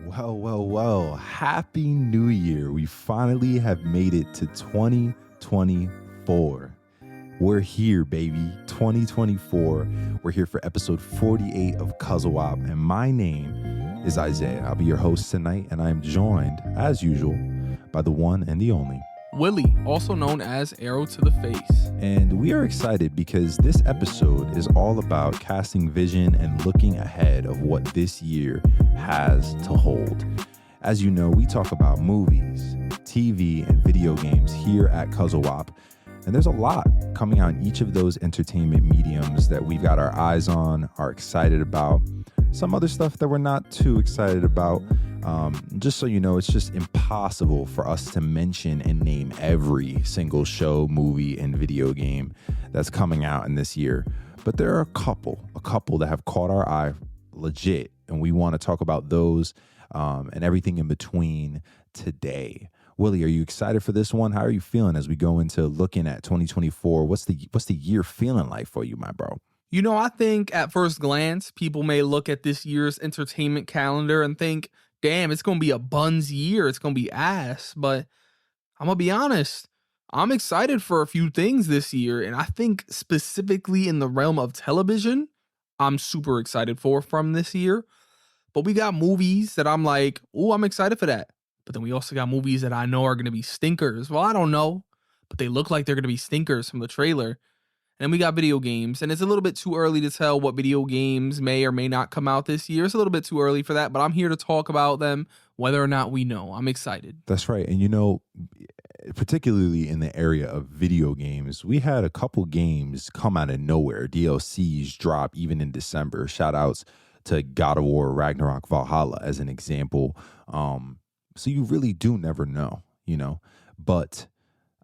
Well. Happy New Year. We finally have made it to 2024. We're here, baby. 2024. We're here for episode 48 of CUZZO-OP, and my name is Isaiah. I'll be your host tonight, and I'm joined, as usual, by the one and the only Willie, also known as Arrow to the Face. And we are excited because this episode is all about casting vision and looking ahead of what this year has to hold. As you know, we talk about movies, TV, and video games here at CUZZO-OP. And there's a lot coming out in each of those entertainment mediums that we've got our eyes on, are excited about. Some other stuff that we're not too excited about. Just so you know, it's just impossible for us to mention and name every single show, movie, and video game that's coming out in this year. But there are a couple that have caught our eye legit, and we want to talk about those and everything in between today. Willie, are you excited for this one? How are you feeling as we go into looking at 2024? What's the year feeling like for you, my bro? You know, I think at first glance, people may look at this year's entertainment calendar and think, damn, it's going to be a buns year. It's going to be ass. But I'm going to be honest. I'm excited for a few things this year. And I think specifically in the realm of television, I'm super excited from this year. But we got movies that I'm like, oh, I'm excited for that. But then we also got movies that I know are going to be stinkers. Well, I don't know, but they look like they're going to be stinkers from the trailer. And we got video games, and it's a little bit too early to tell what video games may or may not come out this year. It's a little bit too early for that, but I'm here to talk about them, whether or not we know. I'm excited. That's right. And you know, particularly in the area of video games, we had a couple games come out of nowhere. DLCs drop even in December. Shout outs to God of War Ragnarok Valhalla as an example. So you really do never know, you know, but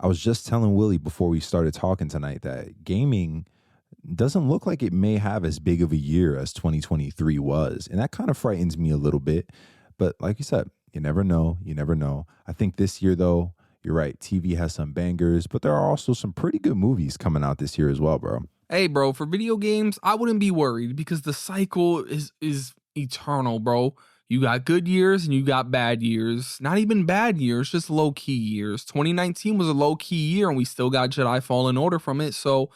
I was just telling Willie before we started talking tonight that gaming doesn't look like it may have as big of a year as 2023 was. And that kind of frightens me a little bit. But like you said, you never know. You never know. I think this year, though, you're right. TV has some bangers, but there are also some pretty good movies coming out this year as well, bro. Hey, bro, for video games, I wouldn't be worried because the cycle is eternal, bro. You got good years and you got bad years. Not even bad years, just low-key years. 2019 was a low-key year and we still got Jedi Fallen Order from it. So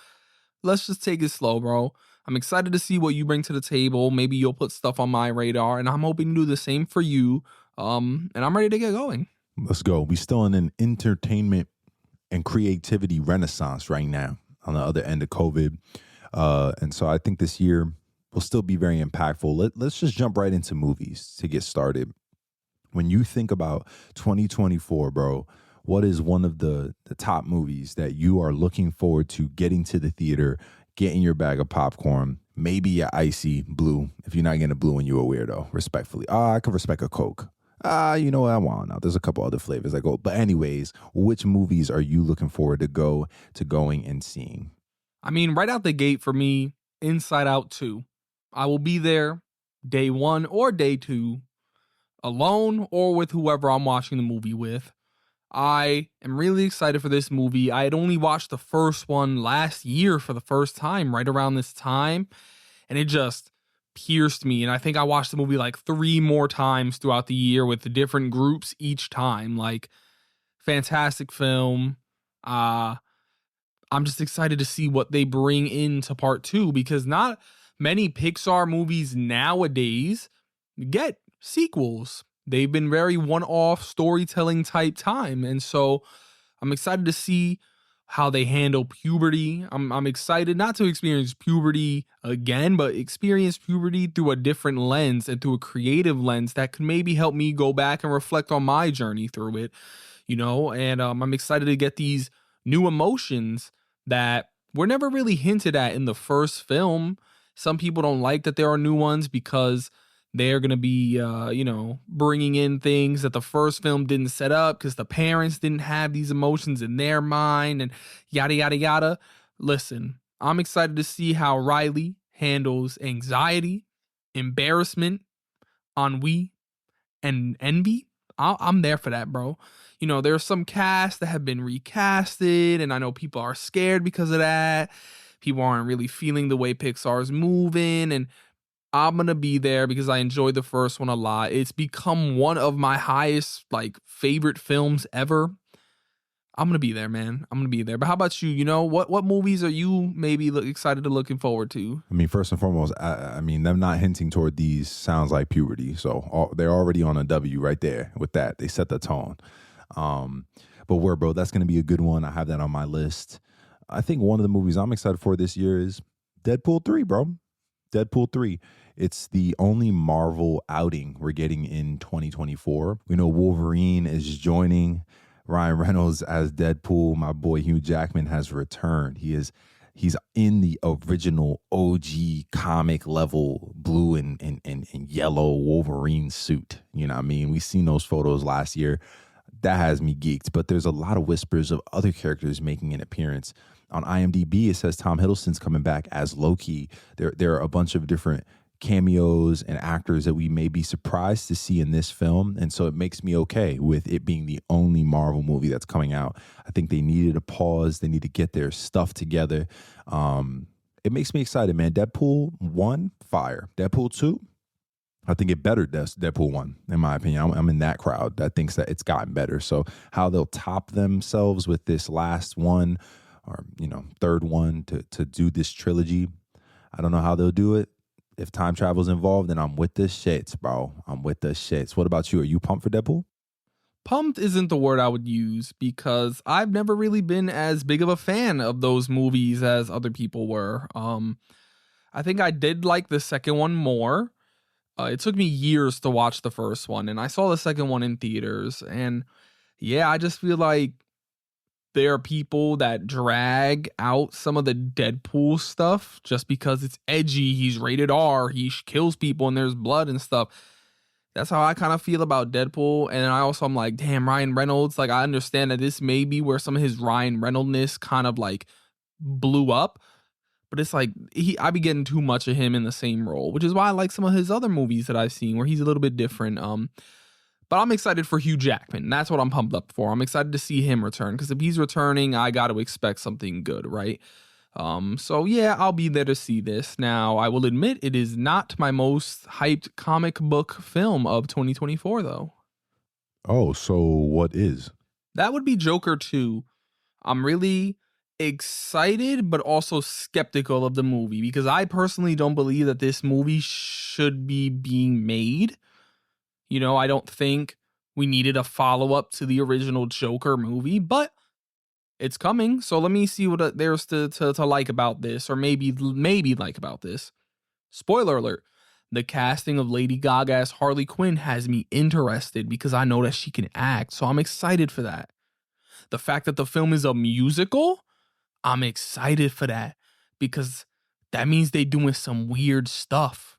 let's just take it slow, bro. I'm excited to see what you bring to the table. Maybe you'll put stuff on my radar and I'm hoping to do the same for you. And I'm ready to get going. Let's go. We still in an entertainment and creativity renaissance right now on the other end of COVID. And so I think this year will still be very impactful. Let's just jump right into movies to get started. When you think about 2024, bro, what is one of the top movies that you are looking forward to getting to the theater, getting your bag of popcorn, maybe your icy blue? If you're not getting a blue and you're a weirdo, respectfully. I can respect a Coke. You know what I want now. There's a couple other flavors I go. But anyways, which movies are you looking forward to going and seeing? I mean, right out the gate for me, Inside Out 2. I will be there day 1 or day 2, alone or with whoever I'm watching the movie with. I am really excited for this movie. I had only watched the first one last year for the first time, right around this time, and it just pierced me. And I think I watched the movie like 3 more times throughout the year with the different groups each time. Like, fantastic film. I'm just excited to see what they bring into part 2 because not many Pixar movies nowadays get sequels. They've been very one-off storytelling type time. And so I'm excited to see how they handle puberty. I'm excited not to experience puberty again, but experience puberty through a different lens and through a creative lens that could maybe help me go back and reflect on my journey through it, you know? And I'm excited to get these new emotions that were never really hinted at in the first film. Some people don't like that there are new ones because they're going to be, bringing in things that the first film didn't set up because the parents didn't have these emotions in their mind and yada, yada, yada. Listen, I'm excited to see how Riley handles anxiety, embarrassment, ennui, and envy. I'm there for that, bro. You know, there's some casts that have been recasted, and I know people are scared because of that. People aren't really feeling the way Pixar's moving, and I'm gonna be there because I enjoyed the first one a lot. It's become one of my highest like favorite films ever. I'm gonna be there, man. I'm gonna be there. But how about you? What movies are you maybe excited to looking forward to? I mean, first and foremost, I mean, them not hinting toward these sounds like puberty. So they're already on a W right there with that. They set the tone. Um, but bro, that's going to be a good one. I have that on my list. I think one of the movies I'm excited for this year is Deadpool 3, bro. Deadpool 3. It's the only Marvel outing we're getting in 2024. We know Wolverine is joining Ryan Reynolds as Deadpool. My boy Hugh Jackman has returned. He's in the original OG comic level blue and yellow Wolverine suit. You know what I mean? We've seen those photos last year. That has me geeked. But there's a lot of whispers of other characters making an appearance. On IMDb, it says Tom Hiddleston's coming back as Loki. There are a bunch of different cameos and actors that we may be surprised to see in this film. And so it makes me okay with it being the only Marvel movie that's coming out. I think they needed a pause. They need to get their stuff together. It makes me excited, man. Deadpool 1, fire. Deadpool 2, I think it bettered Deadpool 1, in my opinion. I'm in that crowd that thinks that it's gotten better. So how they'll top themselves with this last one or, third one to do this trilogy, I don't know how they'll do it. If time travel's involved, then I'm with the shits, bro. I'm with the shits. What about you? Are you pumped for Deadpool? Pumped isn't the word I would use because I've never really been as big of a fan of those movies as other people were. I think I did like the second one more. It took me years to watch the first one, and I saw the second one in theaters. And yeah, I just feel like there are people that drag out some of the Deadpool stuff just because it's edgy. He's rated R. He kills people and there's blood and stuff. That's how I kind of feel about Deadpool. And I'm like, damn, Ryan Reynolds. Like, I understand that this may be where some of his Ryan Reynoldsness kind of like blew up. But it's like I be getting too much of him in the same role, which is why I like some of his other movies that I've seen where he's a little bit different. But I'm excited for Hugh Jackman. That's what I'm pumped up for. I'm excited to see him return because if he's returning, I got to expect something good, right? So yeah, I'll be there to see this. Now, I will admit it is not my most hyped comic book film of 2024, though. Oh, so what is? That would be Joker 2. I'm really excited, but also skeptical of the movie because I personally don't believe that this movie should be being made. I don't think we needed a follow-up to the original Joker movie, but it's coming. So let me see what there's to like about this, or maybe like about this. Spoiler alert. The casting of Lady Gaga as Harley Quinn has me interested because I know that she can act. So I'm excited for that. The fact that the film is a musical, I'm excited for that because that means they're doing some weird stuff.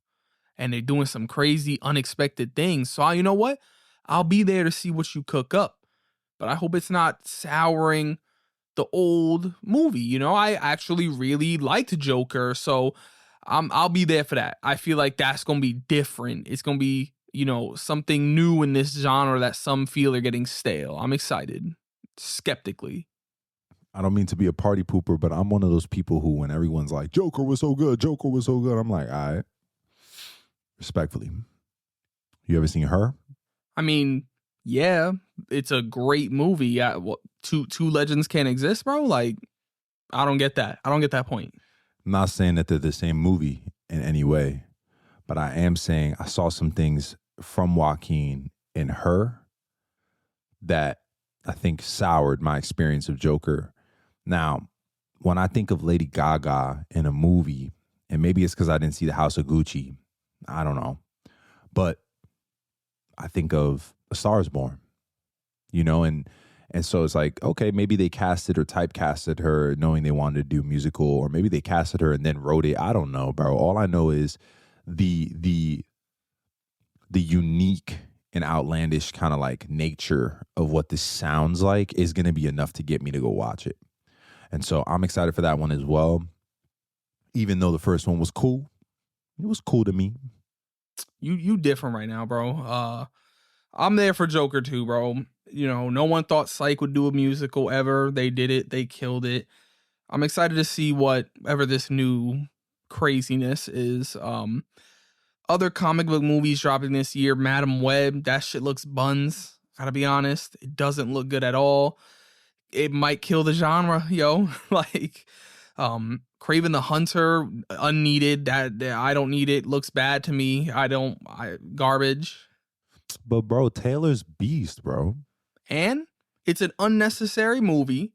And they're doing some crazy, unexpected things. So you know what? I'll be there to see what you cook up. But I hope it's not souring the old movie. I actually really liked Joker. So I'll be there for that. I feel like that's going to be different. It's going to be, something new in this genre that some feel are getting stale. I'm excited. Skeptically. I don't mean to be a party pooper, but I'm one of those people who, when everyone's like, Joker was so good, I'm like, all right. Respectfully. You ever seen Her? I mean, yeah, it's a great movie. Yeah, two legends can't exist, bro? Like, I don't get that. I don't get that point. I'm not saying that they're the same movie in any way, but I am saying I saw some things from Joaquin in Her that I think soured my experience of Joker. Now, when I think of Lady Gaga in a movie, and maybe it's because I didn't see The House of Gucci, I don't know. But I think of A Star Is Born, and so it's like, okay, maybe they casted or typecasted her knowing they wanted to do musical, or maybe they casted her and then wrote it. I don't know, bro. All I know is the unique and outlandish kind of like nature of what this sounds like is going to be enough to get me to go watch it. And so I'm excited for that one as well. Even though the first one was cool. It was cool to me. You different right now, bro. I'm there for Joker too, bro. No one thought Psych would do a musical ever. They did it. They killed it. I'm excited to see whatever this new craziness is. Other comic book movies dropping this year, Madam Web, that shit looks buns. Gotta be honest, it doesn't look good at all. It might kill the genre, yo. Like, Craven the Hunter, unneeded. That I don't need it. Looks bad to me. Garbage. But bro, Taylor's beast, bro. And it's an unnecessary movie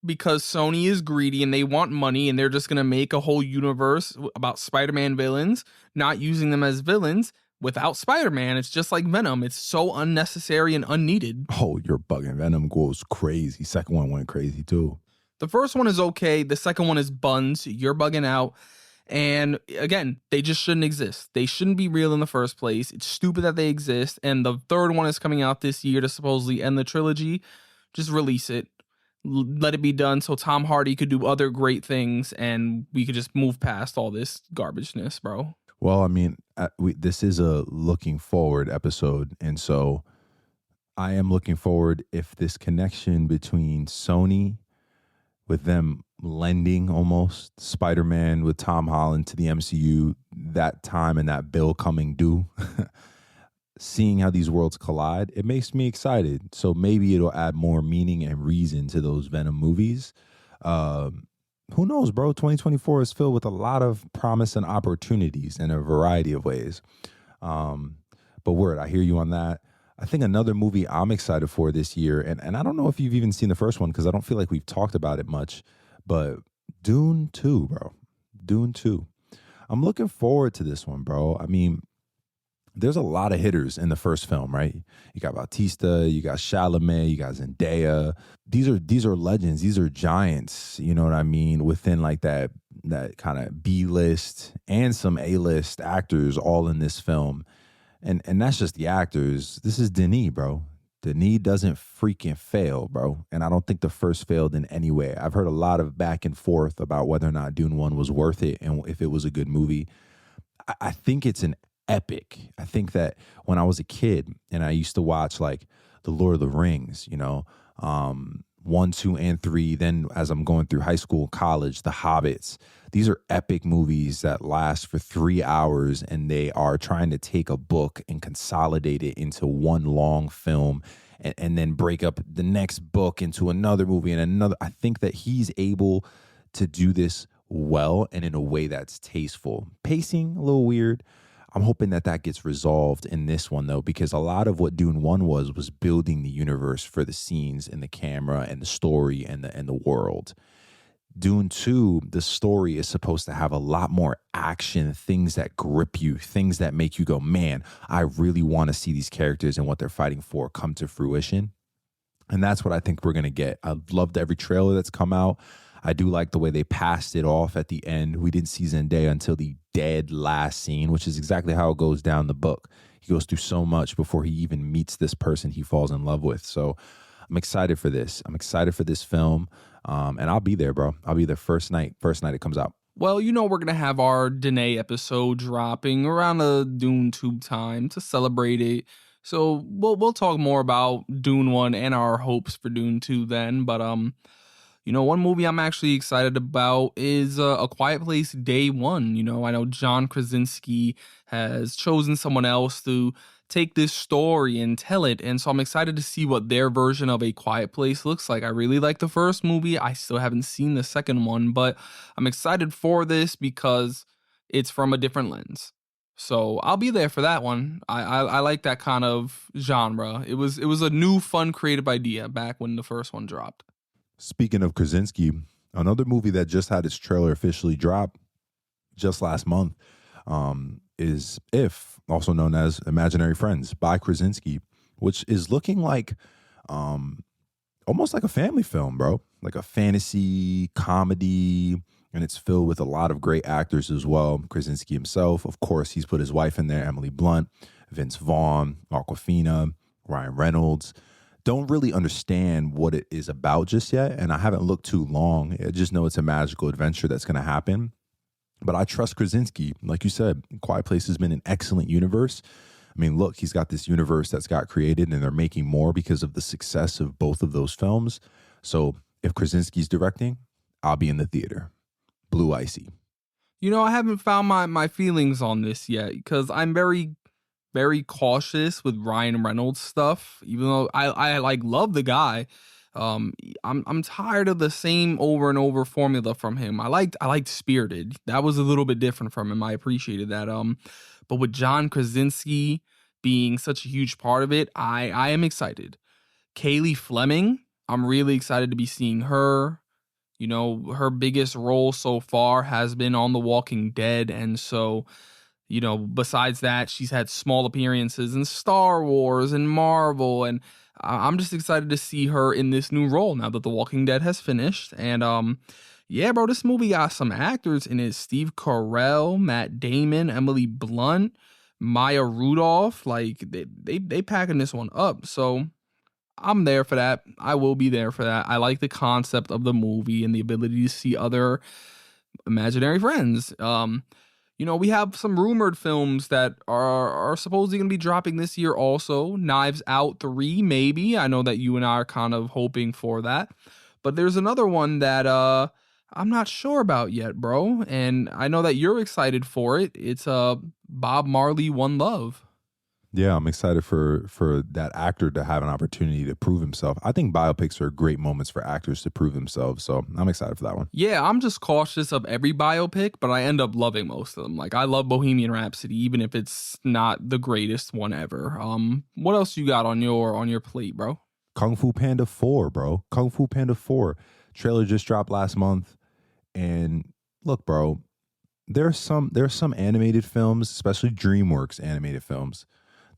because Sony is greedy and they want money and they're just going to make a whole universe about Spider-Man villains, not using them as villains. Without Spider-Man, it's just like Venom. It's so unnecessary and unneeded. Oh, you're bugging. Venom goes crazy. Second one went crazy too. The first one is okay. The second one is buns. You're bugging out. And again, they just shouldn't exist. They shouldn't be real in the first place. It's stupid that they exist. And the third one is coming out this year to supposedly end the trilogy. Just release it. Let it be done so Tom Hardy could do other great things and we could just move past all this garbageness, bro. Well, I mean, this is a looking forward episode. And so I am looking forward if this connection between Sony, with them lending almost Spider-Man with Tom Holland to the MCU, that time and that bill coming due, seeing how these worlds collide, it makes me excited. So maybe it'll add more meaning and reason to those Venom movies. Who knows, bro? 2024 is filled with a lot of promise and opportunities in a variety of ways. But word, I hear you on that. I think another movie I'm excited for this year, and I don't know if you've even seen the first one because I don't feel like we've talked about it much, but Dune 2, bro. Dune 2. I'm looking forward to this one, bro. I mean, there's a lot of hitters in the first film, right? You got Bautista, you got Chalamet, you got Zendaya. These are legends. These are giants, you know what I mean? Within like that kind of B-list and some A-list actors all in this film. And that's just the actors. This is Denis, bro. Denis doesn't freaking fail, bro. And I don't think the first failed in any way. I've heard a lot of back and forth about whether or not Dune 1 was worth it and if it was a good movie. I think it's an epic. I think that when I was a kid and I used to watch like The Lord of the Rings, you know, 1, 2, and 3. Then as I'm going through high school, college, The Hobbits. These are epic movies that last for 3 hours and they are trying to take a book and consolidate it into one long film and then break up the next book into another movie and another. I think that he's able to do this well and in a way that's tasteful. Pacing, a little weird. I'm hoping that that gets resolved in this one, though, because a lot of what Dune 1 was building the universe for the scenes and the camera and the story and the world. Dune 2, the story is supposed to have a lot more action, things that grip you, things that make you go, man, I really want to see these characters and what they're fighting for come to fruition. And that's what I think we're going to get. I've loved every trailer that's come out. I do like the way they passed it off at the end. We didn't see Zendaya until the dead last scene, which is exactly how it goes down the book. He goes through so much before he even meets this person he falls in love with. So I'm excited for this. I'm excited for this film. And I'll be there, bro. I'll be there first night it comes out. Well, you know we're going to have our Danae episode dropping around the Dune 2 time to celebrate it. So we'll talk more about Dune 1 and our hopes for Dune 2 then. But you know, one movie I'm actually excited about is A Quiet Place Day 1. You know, I know John Krasinski has chosen someone else to take this story and tell it. And so I'm excited to see what their version of A Quiet Place looks like. I really like the first movie. I still haven't seen the second one, but I'm excited for this because it's from a different lens. So I'll be there for that one. I like that kind of genre. It was a new, fun, creative idea back when the first one dropped. Speaking of Krasinski, another movie that just had its trailer officially drop just last month is If, also known as Imaginary Friends by Krasinski, which is looking like almost like a family film, bro. Like a fantasy comedy, and it's filled with a lot of great actors as well. Krasinski himself, of course, he's put his wife in there, Emily Blunt, Vince Vaughn, Awkwafina, Ryan Reynolds. Don't really understand what it is about just yet, and I haven't looked too long. I just know it's a magical adventure that's going to happen. But I trust Krasinski. Like you said, Quiet Place has been an excellent universe. I mean, look, he's got this universe that's got created, and they're making more because of the success of both of those films. So if Krasinski's directing, I'll be in the theater. Blue Icy. I haven't found my feelings on this yet because I'm very, very cautious with Ryan Reynolds stuff. Even though I like love the guy, I'm tired of the same over and over formula from him. I liked Spirited. That was a little bit different from him. I appreciated that. But with John Krasinski being such a huge part of it, I am excited. Kaylee Fleming, I'm really excited to be seeing her. Her biggest role so far has been on The Walking Dead. And so, besides that, she's had small appearances in Star Wars and Marvel. And I'm just excited to see her in this new role now that The Walking Dead has finished. And yeah, bro, this movie got some actors in it. Steve Carell, Matt Damon, Emily Blunt, Maya Rudolph. Like they packing this one up. So I'm there for that. I will be there for that. I like the concept of the movie and the ability to see other imaginary friends. We have some rumored films that are supposedly going to be dropping this year also. Knives Out 3, maybe. I know that you and I are kind of hoping for that. But there's another one that I'm not sure about yet, bro. And I know that you're excited for it. It's Bob Marley, One Love. Yeah, I'm excited for that actor to have an opportunity to prove himself. I think biopics are great moments for actors to prove themselves, so I'm excited for that one. Yeah, I'm just cautious of every biopic, but I end up loving most of them. Like I love Bohemian Rhapsody, even if it's not the greatest one ever. What else you got on your plate, bro? Kung Fu Panda 4, bro. Kung Fu Panda 4. Trailer just dropped last month. And look, bro, there's some animated films, especially DreamWorks animated films,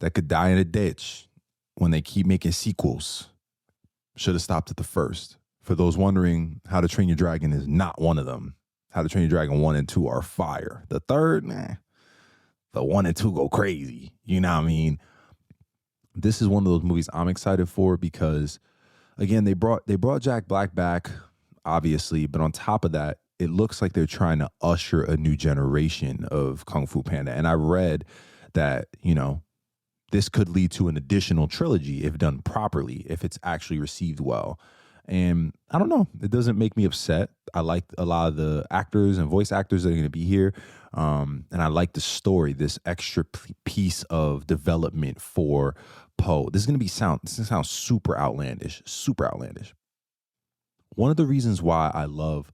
that could die in a ditch when they keep making sequels. Should have stopped at the first. For those wondering, How to Train Your Dragon is not one of them. How to Train Your Dragon 1 and 2 are fire. The third, nah. The 1 and 2 go crazy. You know what I mean? This is one of those movies I'm excited for because, again, they brought Jack Black back, obviously, but on top of that, it looks like they're trying to usher a new generation of Kung Fu Panda. And I read that, this could lead to an additional trilogy if done properly, if it's actually received well. And I don't know, it doesn't make me upset. I like a lot of the actors and voice actors that are going to be here. And I like the story, this extra piece of development for Poe. This is going to sound super outlandish, super outlandish. One of the reasons why I love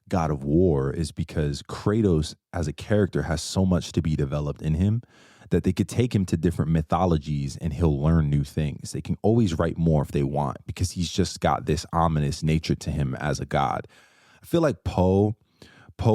God of War is because Kratos as a character has so much to be developed in him that they could take him to different mythologies and he'll learn new things. They can always write more if they want because he's just got this ominous nature to him as a god. I feel like Poe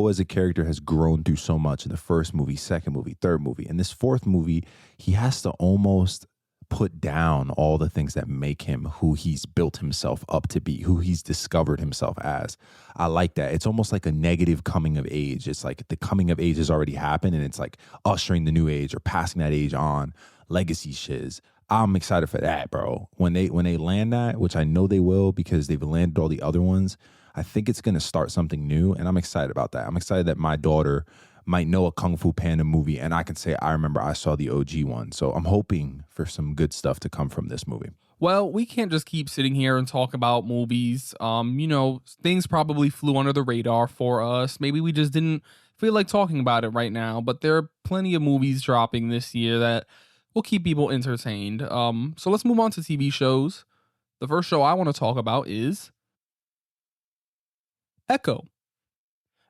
as a character has grown through so much in the first movie, second movie, third movie. In this fourth movie, he has to almost put down all the things that make him who he's built himself up to be, who he's discovered himself as. I like that. It's almost like a negative coming of age. It's like the coming of age has already happened and it's like ushering the new age or passing that age on, legacy shiz. I'm excited for that, bro. When they land that, which I know they will because they've landed all the other ones, I think it's going to start something new and I'm excited about that. I'm excited that my daughter might know a Kung Fu Panda movie and I can say, I remember I saw the OG one. So I'm hoping for some good stuff to come from this movie. Well, we can't just keep sitting here and talk about movies. Things probably flew under the radar for us. Maybe we just didn't feel like talking about it right now, but there are plenty of movies dropping this year that will keep people entertained. So let's move on to TV shows. The first show I want to talk about is Echo.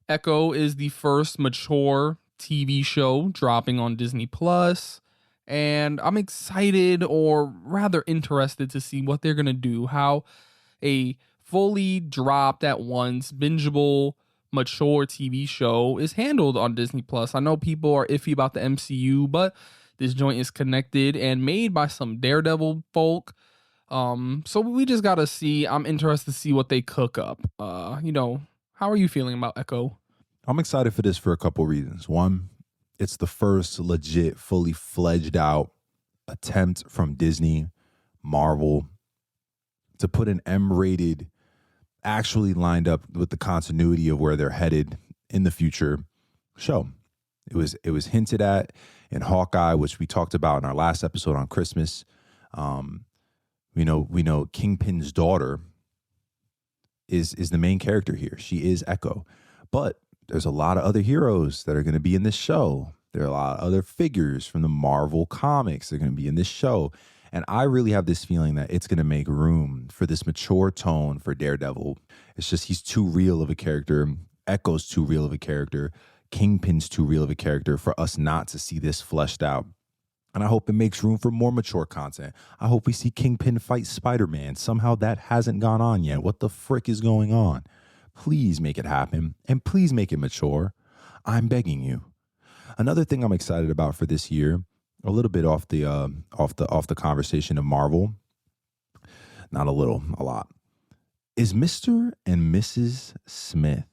Echo is the first mature TV show dropping on Disney Plus, and I'm excited or rather interested to see what they're going to do, how a fully dropped at once bingeable mature TV show is handled on Disney Plus. I know people are iffy about the MCU, but this joint is connected and made by some Daredevil folk. So we just got to see. I'm interested to see what they cook up. How are you feeling about Echo? I'm excited for this for a couple reasons. One, it's the first legit, fully fledged out attempt from Disney, Marvel, to put an M-rated, actually lined up with the continuity of where they're headed in the future show. It was hinted at in Hawkeye, which we talked about in our last episode on Christmas. We know Kingpin's daughter is the main character here. She is Echo. But there's a lot of other heroes that are going to be in this show. There are a lot of other figures from the Marvel comics that are going to be in this show. And I really have this feeling that it's going to make room for this mature tone for Daredevil. It's just he's too real of a character. Echo's too real of a character. Kingpin's too real of a character for us not to see this fleshed out. And I hope it makes room for more mature content. I hope we see Kingpin fight Spider-Man. Somehow that hasn't gone on yet. What the frick is going on? Please make it happen, and please make it mature. I'm begging you. Another thing I'm excited about for this year, a little bit off the conversation of Marvel, not a little, a lot, is Mr. and Mrs. Smith.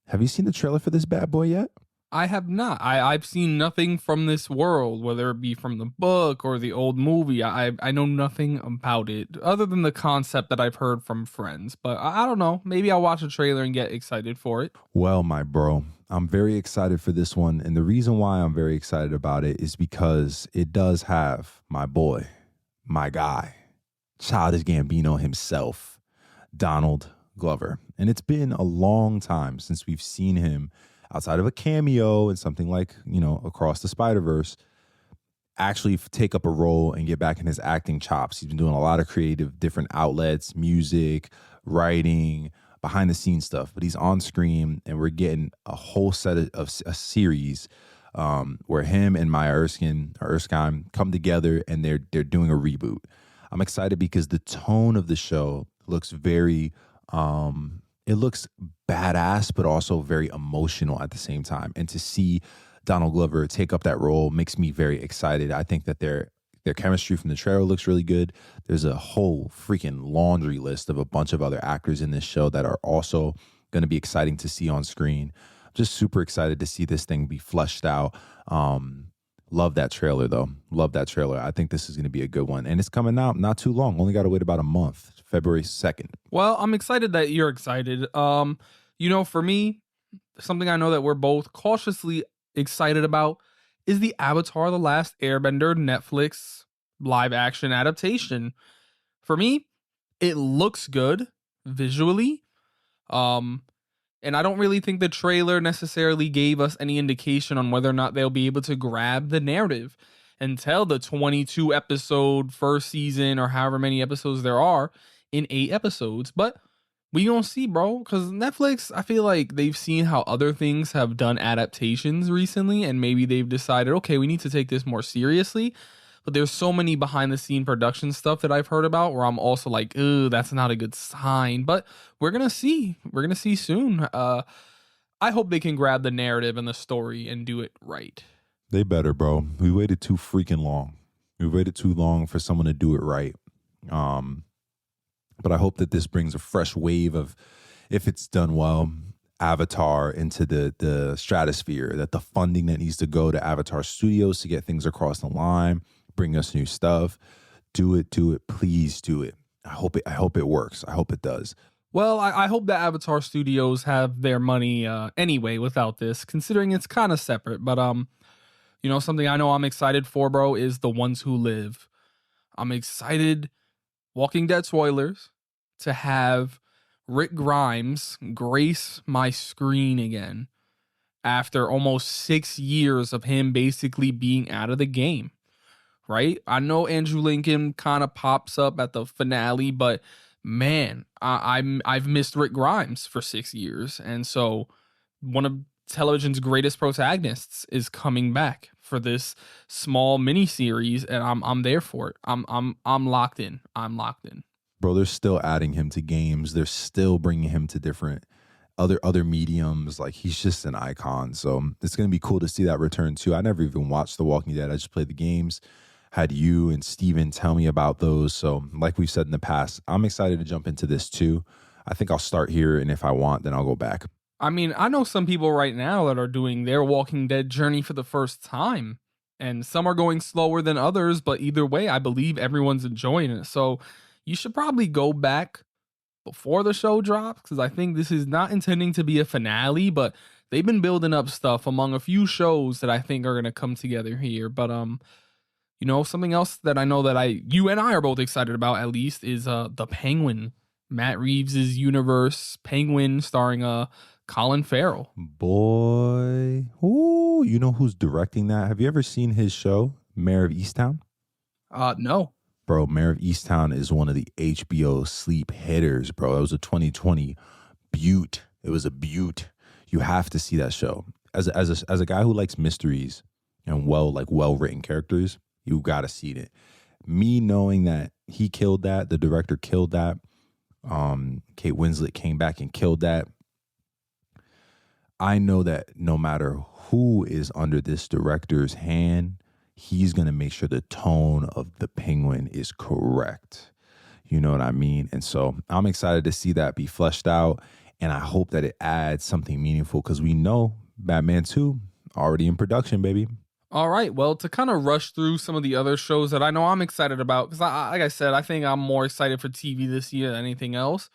Have you seen the trailer for this bad boy yet? I have not. I've seen nothing from this world, whether it be from the book or the old movie. I know nothing about it other than the concept that I've heard from friends. But I don't know. Maybe I'll watch a trailer and get excited for it. Well, my bro, I'm very excited for this one. And the reason why I'm very excited about it is because it does have my boy, my guy, Childish Gambino himself, Donald Glover. And it's been a long time since we've seen him outside of a cameo and something like, Across the Spider-Verse, actually take up a role and get back in his acting chops. He's been doing a lot of creative different outlets, music, writing, behind the scenes stuff, but he's on screen and we're getting a whole set of a series where him and Maya Erskine come together and they're doing a reboot. I'm excited because the tone of the show looks very it looks badass, but also very emotional at the same time. And to see Donald Glover take up that role makes me very excited. I think that their chemistry from the trailer looks really good. There's a whole freaking laundry list of a bunch of other actors in this show that are also going to be exciting to see on screen. I'm just super excited to see this thing be fleshed out. Love that trailer, though. Love that trailer. I think this is going to be a good one. And it's coming out not too long. Only got to wait about a month. February 2nd. Well, I'm excited that you're excited. For me, something I know that we're both cautiously excited about is the Avatar: The Last Airbender Netflix live action adaptation. For me, it looks good visually. And I don't really think the trailer necessarily gave us any indication on whether or not they'll be able to grab the narrative and tell the 22 episode first season or however many episodes there are in 8 episodes. But we gonna see, bro, because Netflix, I feel like they've seen how other things have done adaptations recently, and maybe they've decided, okay, we need to take this more seriously. But there's so many behind the scene production stuff that I've heard about where I'm also like, ooh, that's not a good sign. But we're gonna see. We're gonna see soon. I hope they can grab the narrative and the story and do it right. They better, bro. We waited too freaking long. We waited too long for someone to do it right. But I hope that this brings a fresh wave of, if it's done well, Avatar into the stratosphere, that the funding that needs to go to Avatar Studios to get things across the line, bring us new stuff. Do it, please do it. I hope it works. I hope it does. Well, I hope that Avatar Studios have their money anyway without this, considering it's kind of separate. But something I know I'm excited for, bro, is The Ones Who Live. I'm excited, Walking Dead spoilers, to have Rick Grimes grace my screen again after almost 6 years of him basically being out of the game, right? I know Andrew Lincoln kind of pops up at the finale, but man, I've missed Rick Grimes for 6 years. And so one of television's greatest protagonists is coming back for this small mini series, and I'm there for it. I'm locked in. I'm locked in. Bro, they're still adding him to games. They're still bringing him to different other mediums. Like, he's just an icon. So it's going to be cool to see that return too. I never even watched The Walking Dead. I just played the games. Had you and Steven tell me about those. So like we've said in the past, I'm excited to jump into this too. I think I'll start here, and if I want, then I'll go back. I mean, I know some people right now that are doing their Walking Dead journey for the first time, and some are going slower than others, but either way, I believe everyone's enjoying it. So you should probably go back before the show drops, because I think this is not intending to be a finale, but they've been building up stuff among a few shows that I think are going to come together here. But something else that I know that you and I are both excited about, at least, is the Penguin, Matt Reeves's universe Penguin, starring Colin Farrell. Boy. Ooh, you know who's directing that? Have you ever seen his show, Mayor of Easttown? No. Bro, Mayor of Easttown is one of the HBO sleep hitters, bro. It was a 2020 beaut. It was a beaut. You have to see that show. As a guy who likes mysteries and well written characters, you gotta see it. Me knowing that he killed that, the director killed that, Kate Winslet came back and killed that. I know that no matter who is under this director's hand, he's gonna make sure the tone of the Penguin is correct. You know what I mean? And so I'm excited to see that be fleshed out, and I hope that it adds something meaningful because we know Batman 2 already in production, baby. All right, well, to kind of rush through some of the other shows that I know I'm excited about, because like I said, I think I'm more excited for TV this year than anything else.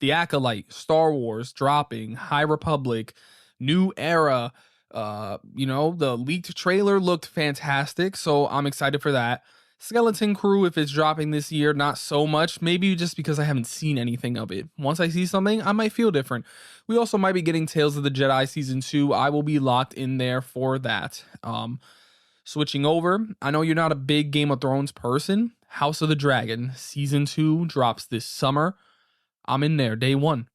The Acolyte, Star Wars dropping, High Republic, New Era. The leaked trailer looked fantastic, so I'm excited for that. Skeleton Crew, if it's dropping this year, not so much. Maybe just because I haven't seen anything of it. Once I see something, I might feel different. We also might be getting Tales of the Jedi Season 2. I will be locked in there for that. Switching over, I know you're not a big Game of Thrones person. House of the Dragon Season 2 drops this summer. I'm in there, day one.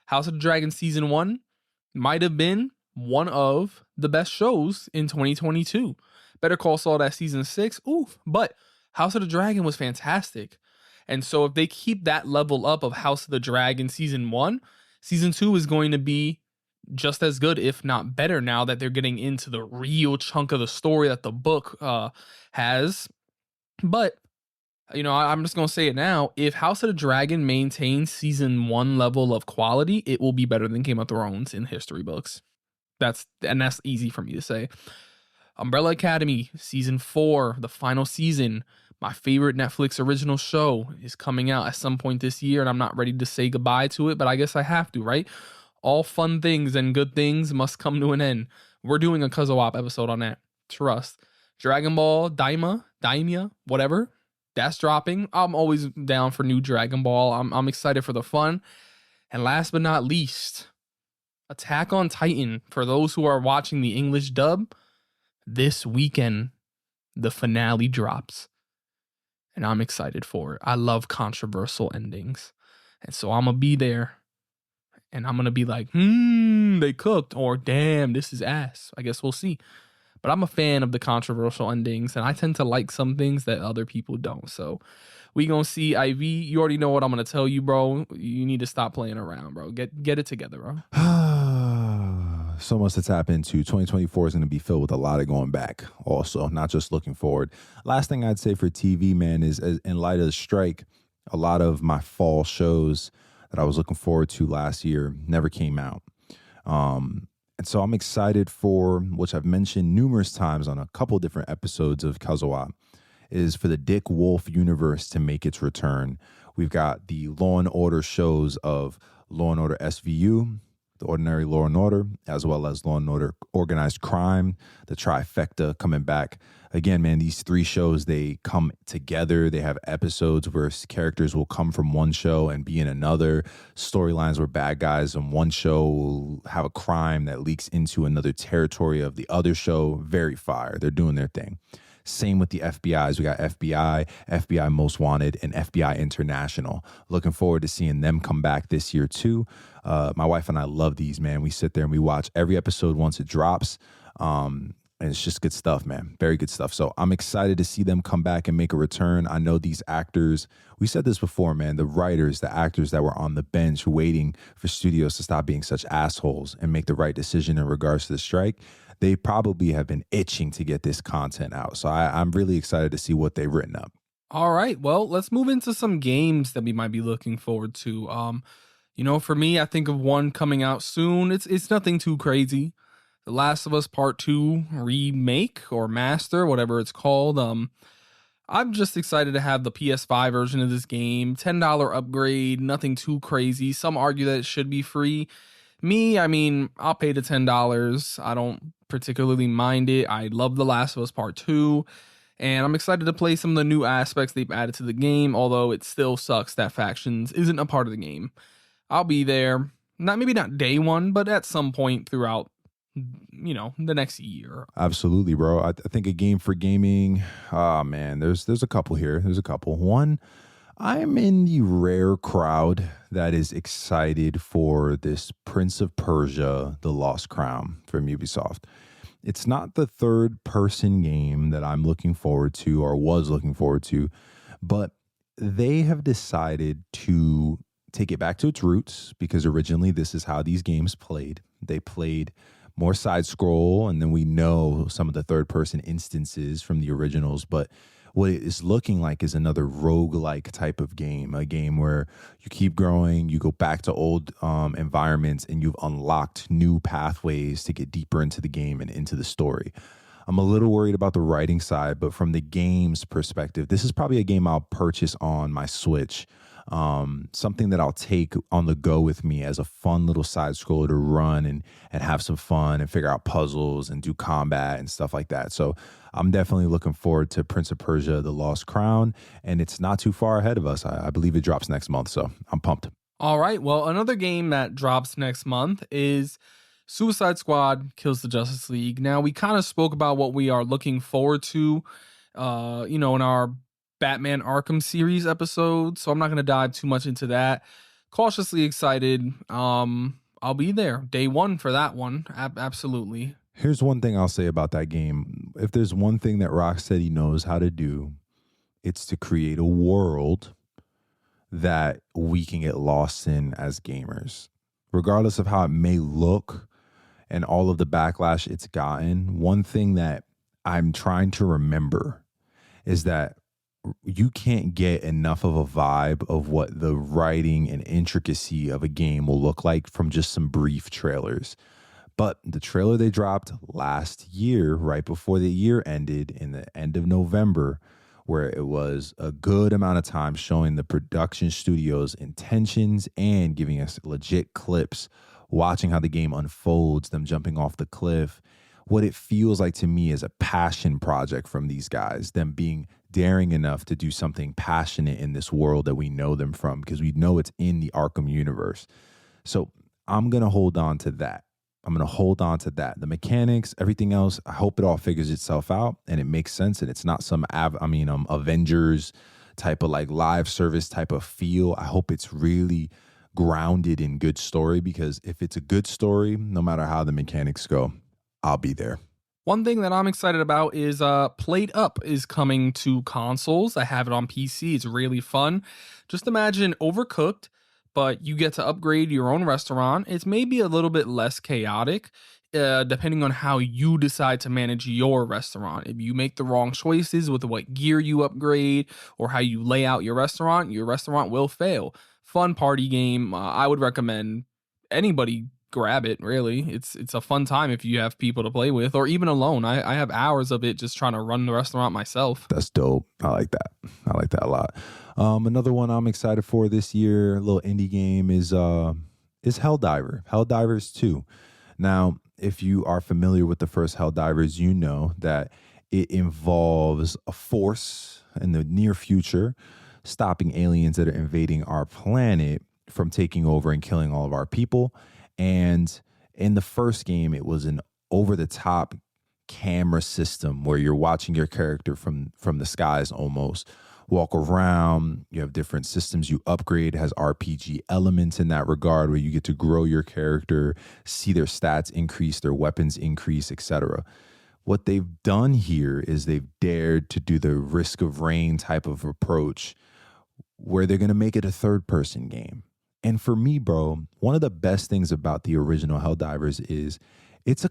House of the Dragon Season 1 might have been one of the best shows in 2022. Better Call Saul that Season 6, oof. But House of the Dragon was fantastic. And so if they keep that level up of House of the Dragon Season 1, Season 2 is going to be just as good, if not better, now that they're getting into the real chunk of the story that the book has. But I'm just going to say it now. If House of the Dragon maintains Season 1 level of quality, it will be better than Game of Thrones in history books. That's easy for me to say. Umbrella Academy Season 4, the final season, my favorite Netflix original show, is coming out at some point this year, and I'm not ready to say goodbye to it, but I guess I have to, right? All fun things and good things must come to an end. We're doing a CUZZO-OP episode on that. Trust. Dragon Ball Daimya, whatever. That's dropping. I'm always down for new Dragon Ball. I'm excited for the fun. And last but not least, Attack on Titan. For those who are watching the English dub, this weekend, the finale drops. And I'm excited for it. I love controversial endings. And so I'm going to be there. And I'm going to be like, they cooked. Or, damn, this is ass. I guess we'll see. But I'm a fan of the controversial endings, and I tend to like some things that other people don't. So we gonna see. IV, you already know what I'm gonna tell you, bro. You need to stop playing around, bro. Get it together, bro. So much to tap into. 2024 is going to be filled with a lot of going back also, not just looking forward. Last thing I'd say for TV, man, is in light of the strike, a lot of my fall shows that I was looking forward to last year never came out. And so I'm excited for, which I've mentioned numerous times on a couple different episodes of CUZZO-OP, is for the Dick Wolf universe to make its return. We've got the Law and Order shows of Law and Order SVU, the Ordinary Law and Order, as well as Law and Order Organized Crime, the trifecta coming back. Again, man, these three shows, they come together. They have episodes where characters will come from one show and be in another. Storylines where bad guys in one show will have a crime that leaks into another territory of the other show. Very fire. They're doing their thing. Same with the FBIs. We got FBI, FBI Most Wanted, and FBI International. Looking forward to seeing them come back this year too. My wife and I love these, man. We sit there and we watch every episode once it drops. And it's just good stuff, man. Very good stuff. So I'm excited to see them come back and make a return. I know these actors, we said this before, man, the writers, the actors that were on the bench waiting for studios to stop being such assholes and make the right decision in regards to the strike, they probably have been itching to get this content out. So I'm really excited to see what they've written up. All right. Well, let's move into some games that we might be looking forward to. For me, I think of one coming out soon. It's nothing too crazy. The Last of Us Part 2 remake or master, whatever it's called. I'm just excited to have the PS5 version of this game. $10 upgrade, nothing too crazy. Some argue that it should be free. Me, I mean, I'll pay the $10. I don't particularly mind it. I love The Last of Us Part 2. And I'm excited to play some of the new aspects they've added to the game, although it still sucks that Factions isn't a part of the game. I'll be there. Maybe not day one, but at some point throughout, the next year. Absolutely, bro. I think a game for gaming. Ah, man, there's a couple here. There's a couple. One, I'm in the rare crowd that is excited for this Prince of Persia: The Lost Crown from Ubisoft. It's not the third person game that I'm looking forward to or was looking forward to, but they have decided to take it back to its roots because originally this is how these games played. They played more side scroll, and then we know some of the third person instances from the originals, but what it is looking like is another roguelike type of game, a game where you keep growing, you go back to old environments, and you've unlocked new pathways to get deeper into the game and into the story. I'm a little worried about the writing side, but from the game's perspective, this is probably a game I'll purchase on my Switch. Something that I'll take on the go with me as a fun little side scroller to run and have some fun and figure out puzzles and do combat and stuff like that. So I'm definitely looking forward to Prince of Persia: The Lost Crown, and it's not too far ahead of us. I believe it drops next month, so I'm pumped. All right. Well, another game that drops next month is Suicide Squad Kills the Justice League. Now, we kind of spoke about what we are looking forward to, in our Batman Arkham series episode, so I'm not going to dive too much into that. Cautiously excited. I'll be there day one for that one. Absolutely. Here's one thing I'll say about that game. If there's one thing that Rocksteady knows how to do, it's to create a world that we can get lost in as gamers. Regardless of how it may look and all of the backlash it's gotten, one thing that I'm trying to remember is that you can't get enough of a vibe of what the writing and intricacy of a game will look like from just some brief trailers. But the trailer they dropped last year, right before the year ended in the end of November, where it was a good amount of time showing the production studio's intentions and giving us legit clips, watching how the game unfolds, them jumping off the cliff. What it feels like to me is a passion project from these guys, them being daring enough to do something passionate in this world that we know them from, because we know it's in the Arkham universe. So I'm going to hold on to that. The mechanics, everything else, I hope it all figures itself out and it makes sense. And it's not some, Avengers type of like live service type of feel. I hope it's really grounded in good story, because if it's a good story, no matter how the mechanics go, I'll be there. One thing that I'm excited about is plateup is coming to consoles. I have it on PC. It's really fun. Just imagine Overcooked, but you get to upgrade your own restaurant. It's maybe a little bit less chaotic, depending on how you decide to manage your restaurant. If you make the wrong choices with what gear you upgrade or how you lay out your restaurant will fail. Fun party game. I would recommend anybody grab it. Really, it's a fun time if you have people to play with, or even alone. I have hours of it just trying to run the restaurant myself. That's dope. I like that a lot. Another one I'm excited for this year, a little indie game, is Helldivers 2. Now, if you are familiar with the first Helldivers, you know that it involves a force in the near future stopping aliens that are invading our planet from taking over and killing all of our people. And in the first game, it was an over-the-top camera system where you're watching your character from the skies almost walk around. You have different systems you upgrade. It has RPG elements in that regard where you get to grow your character, see their stats increase, their weapons increase, etc. What they've done here is they've dared to do the Risk of Rain type of approach where they're going to make it a third-person game. And for me, bro, one of the best things about the original Helldivers is it's a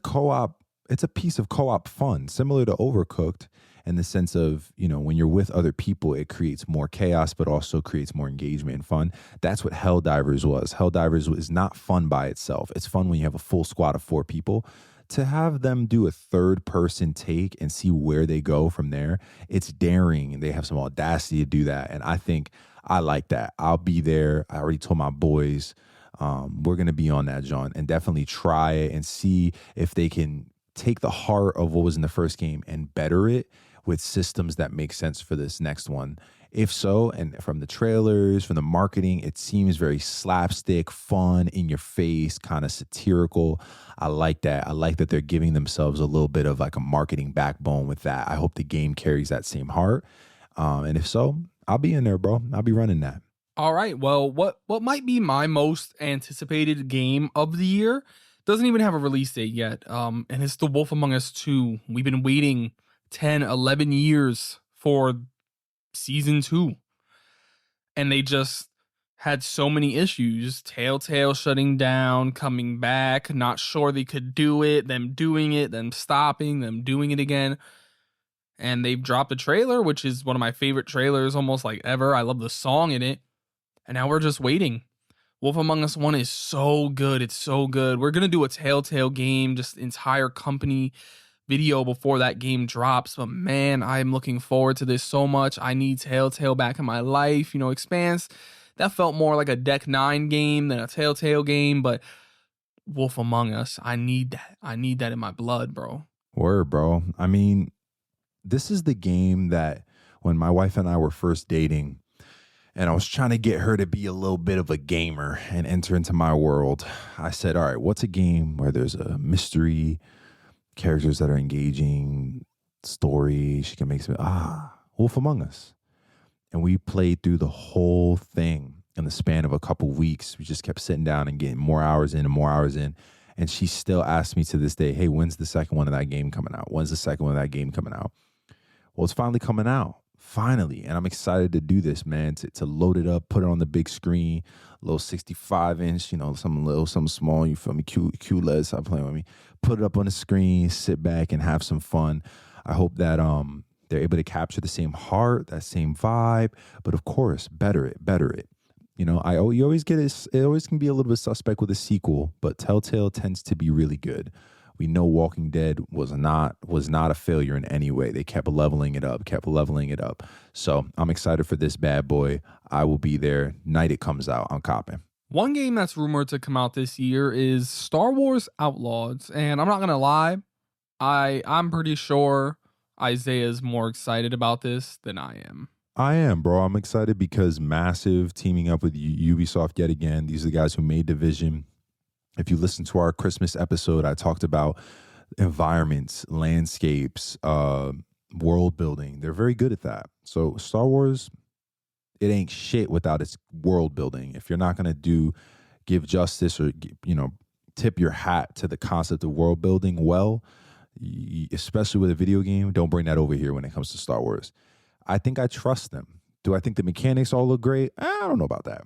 piece of co-op fun, similar to Overcooked, in the sense of, when you're with other people, it creates more chaos, but also creates more engagement and fun. That's what Helldivers was. Helldivers is not fun by itself. It's fun when you have a full squad of 4 people. To have them do a third-person take and see where they go from there, it's daring, and they have some audacity to do that. And I think I like that. I'll be there. I already told my boys we're going to be on that, John, and definitely try it and see if they can take the heart of what was in the first game and better it with systems that make sense for this next one. If so, and from the trailers, from the marketing, it seems very slapstick, fun, in your face, kind of satirical. I like that. I like that they're giving themselves a little bit of like a marketing backbone with that. I hope the game carries that same heart. And if so, I'll be in there, bro. I'll be running that. All right. Well, what might be my most anticipated game of the year doesn't even have a release date yet. And it's The Wolf Among Us 2. We've been waiting 10, 11 years for season 2. And they just had so many issues. Telltale shutting down, coming back, not sure they could do it, them doing it, them stopping, them doing it again. And they've dropped a trailer, which is one of my favorite trailers almost like ever. I love the song in it. And now we're just waiting. Wolf Among Us 1 is so good. It's so good. We're going to do a Telltale game, just entire company video before that game drops. But man, I'm looking forward to this so much. I need Telltale back in my life. You know, Expanse, that felt more like a Deck 9 game than a Telltale game. But Wolf Among Us, I need that. I need that in my blood, bro. Word, bro. I mean, this is the game that when my wife and I were first dating, and I was trying to get her to be a little bit of a gamer and enter into my world, I said, all right, what's a game where there's a mystery, characters that are engaging, story, she can make some, Wolf Among Us. And we played through the whole thing in the span of a couple weeks. We just kept sitting down and getting more hours in and more hours in. And she still asks me to this day, hey, when's the second one of that game coming out? When's the second one of that game coming out? Well, it's finally coming out. Finally, and I'm excited to do this, man, to load it up, put it on the big screen, little 65-inch, you know, something small, you feel me, QLED, stop playing with me, put it up on the screen, sit back and have some fun. I hope that they're able to capture the same heart, that same vibe, but of course, better it. You know, you always get it always can be a little bit suspect with a sequel, but Telltale tends to be really good. We know Walking Dead was not a failure in any way. They kept leveling it up. So I'm excited for this bad boy. I will be there. Night it comes out. I'm copping. One game that's rumored to come out this year is Star Wars Outlaws. And I'm not going to lie, I'm pretty sure Isaiah's more excited about this than I am. I am, bro. I'm excited because Massive teaming up with Ubisoft yet again. These are the guys who made Division. If you listen to our Christmas episode, I talked about environments, landscapes, world building. They're very good at that. So Star Wars, it ain't shit without its world building. If you're not going to give justice or, you know, tip your hat to the concept of world building well, especially with a video game, don't bring that over here when it comes to Star Wars. I think I trust them. Do I think the mechanics all look great? I don't know about that.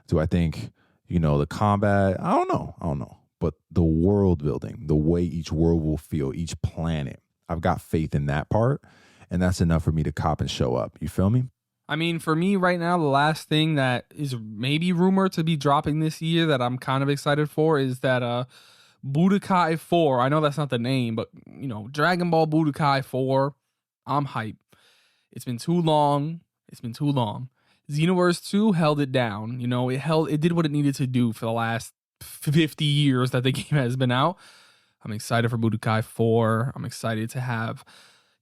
Do I think, you know, the combat, I don't know. But the world building, the way each world will feel, each planet, I've got faith in that part. And that's enough for me to cop and show up. You feel me? I mean, for me right now, the last thing that is maybe rumored to be dropping this year that I'm kind of excited for is that Budokai 4. I know that's not the name, but, you know, Dragon Ball Budokai 4. I'm hype. It's been too long. Xenoverse 2 held it down. You know, it did what it needed to do for the last 50 years that the game has been out. I'm excited for Budokai 4. I'm excited to have,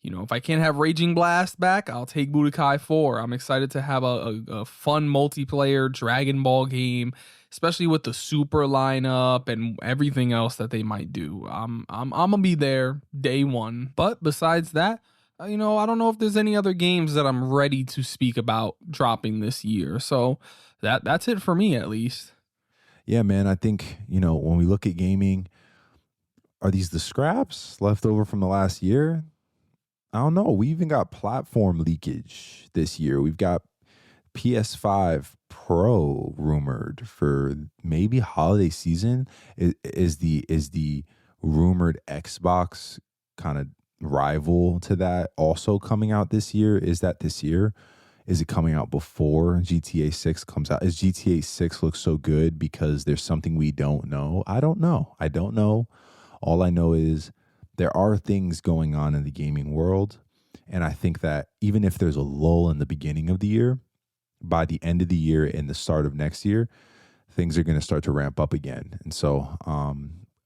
you know, if I can't have Raging Blast back, I'll take Budokai 4. I'm excited to have a fun multiplayer Dragon Ball game, especially with the Super lineup and everything else that they might do. I'm gonna be there day one. But besides that, you know, I don't know if there's any other games that I'm ready to speak about dropping this year. So that's it for me, at least. Yeah, man. I think, you know, when we look at gaming, are these the scraps left over from the last year? I don't know. We even got platform leakage this year. We've got PS5 Pro rumored for maybe holiday season. Is the rumored Xbox kind of rival to that also coming out this year? Is that this year? Is it coming out before GTA 6 comes out? Is GTA 6 look so good because there's something we don't know? I don't know. All I know is there are things going on in the gaming world. And I think that even if there's a lull in the beginning of the year, by the end of the year and the start of next year, things are going to start to ramp up again. And so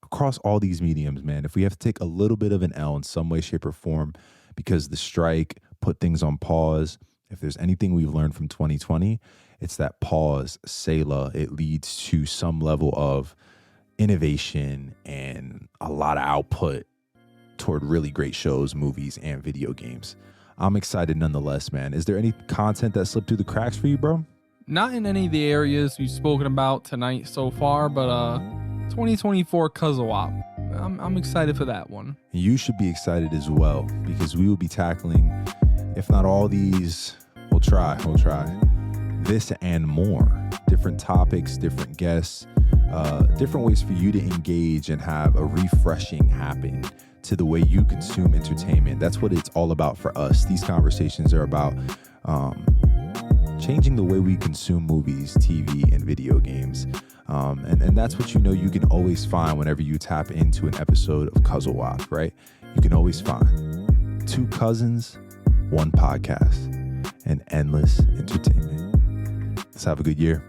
across all these mediums, man, if we have to take a little bit of an L in some way, shape, or form because the strike put things on pause If there's anything we've learned from 2020, it's that pause, Selah, it leads to some level of innovation and a lot of output toward really great shows, movies, and video games. I'm excited nonetheless, man. Is there any content that slipped through the cracks for you, bro? Not in any of the areas we've spoken about tonight so far, but 2024 CUZZO-OP. I'm excited for that one. You should be excited as well, because we will be tackling, if not all these, we'll try this and more. Different topics, different guests, different ways for you to engage and have a refreshing happen to the way you consume entertainment. That's what it's all about for us. These conversations are about changing the way we consume movies, TV, and video games. And that's what you can always find whenever you tap into an episode of CUZZO-OP, right? You can always find 2 cousins, 1 podcast, and endless entertainment. Let's have a good year.